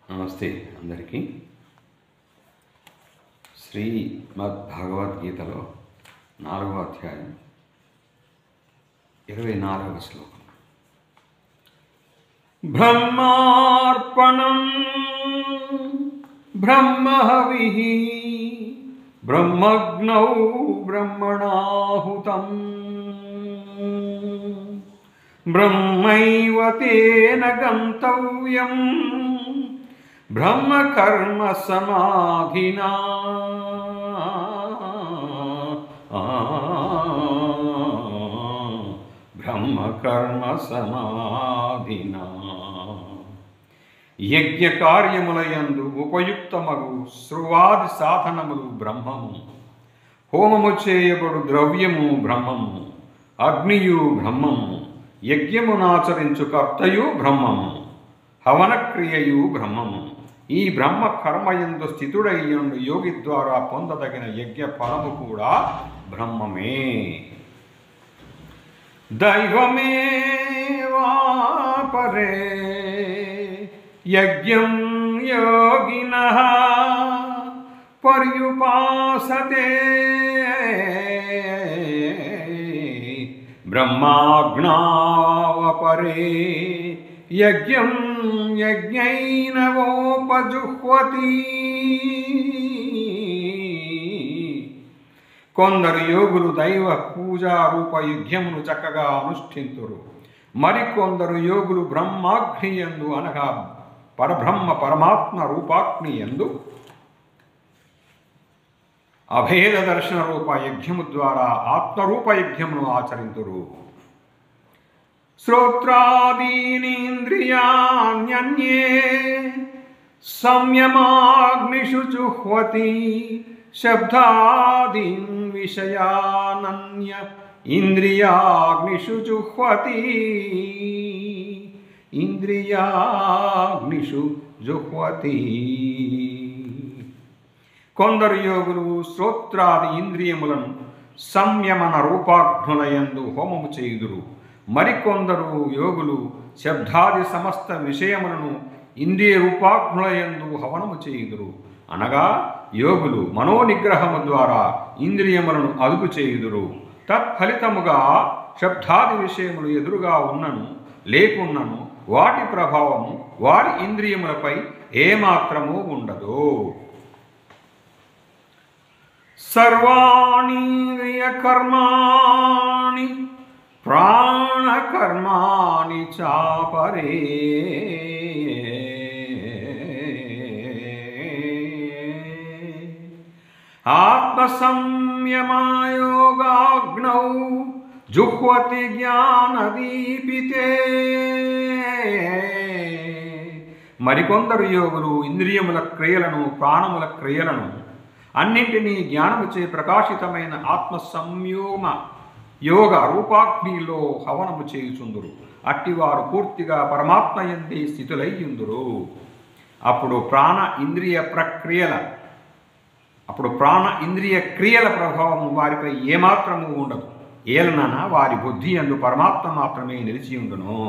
నమస్తే అందరికీ. శ్రీమద్భగవద్గీతలో 4వ అధ్యాయం 24వ శ్లోకం. బ్రహ్మార్పణం బ్రహ్మహవిః బ్రహ్మగ్నౌ బ్రహ్మణాహుతం బ్రహ్మైవ తేన గంతవ్యం బ్రహ్మకర్మ సమాధినా. బ్రహ్మకర్మ సమాధినా. యజ్ఞ కార్యములయందు ఉపయుక్తమగు సృవాది సాధనములు బ్రహ్మము, హోమము చేయబడు ద్రవ్యము బ్రహ్మము, అగ్నియు బ్రహ్మము, యజ్ఞమునాచరించు కర్తయు బ్రహ్మము, హవనక్రియయు బ్రహ్మము. ఈ బ్రహ్మ కర్మయందు స్థితుడయ్యుండు యోగి ద్వారా పొందదగిన యజ్ఞ ఫలము కూడా బ్రహ్మమే. దైవమేవాపరే యజ్ఞం యోగినః పర్యుపాసతే బ్రహ్మాజ్ఞావపరే యజ్ఞం యజ్ఞైనవోపజుహ్వతి. కొందరు యోగులు దైవ పూజారూప యజ్ఞమును చక్కగా అనుష్ఠింతురు. మరికొందరు యోగులు బ్రహ్మాగ్నియందు అనగా పరబ్రహ్మ పరమాత్మ రూపాగ్నియందు అభేద దర్శన రూప యజ్ఞము ద్వారా ఆత్మరూప యజ్ఞమును ఆచరింతురు. శ్రోత్రాదీనింద్రియాణ్యన్యే సంయమాగ్నిషు జుహ్వతి శబ్దాదీన్ విషయానన్య ఇంద్రియాగ్నిషు జుహ్వతి. ఇంద్రియాగ్నిషు జుహ్వతి. కొందరు యోగులు శ్రోత్రాది ఇంద్రియములను సంయమన రూపాగ్నులయందు హోమము చేయుదురు. మరికొందరు యోగులు శబ్దాది సమస్త విషయములను ఇంద్రియ రూపాగ్నులయందు హవనము చేయుదురు. అనగా యోగులు మనోనిగ్రహము ద్వారా ఇంద్రియములను అదుపు చేయుదురు. తత్ఫలితముగా శబ్దాది విషయములు ఎదురుగా ఉన్నను లేకున్నను వాటి ప్రభావము వారి ఇంద్రియములపై ఏమాత్రము ఉండదు. సర్వాణీంద్రియ కర్మాణి ప్రాణకర్మాణి చాపరే ఆత్మసంయమయోగాగ్నౌ జుహ్వతి జ్ఞానదీపితే. మరికొందరు యోగులు ఇంద్రియముల క్రియలను ప్రాణముల క్రియలను అన్నింటినీ జ్ఞానముచే ప్రకాశితమైన ఆత్మ సంయోమ యోగ రూపాగ్నిలో హవనము చేయుచుందురు. అట్టివారు పూర్తిగా పరమాత్మయందే స్థితులయ్యుందురు. అప్పుడు ప్రాణ ఇంద్రియ క్రియల ప్రభావం వారిపై ఏమాత్రము ఉండదు. ఏలనన వారి బుద్ధి యందు పరమాత్మ మాత్రమే నిలిచి ఉండును.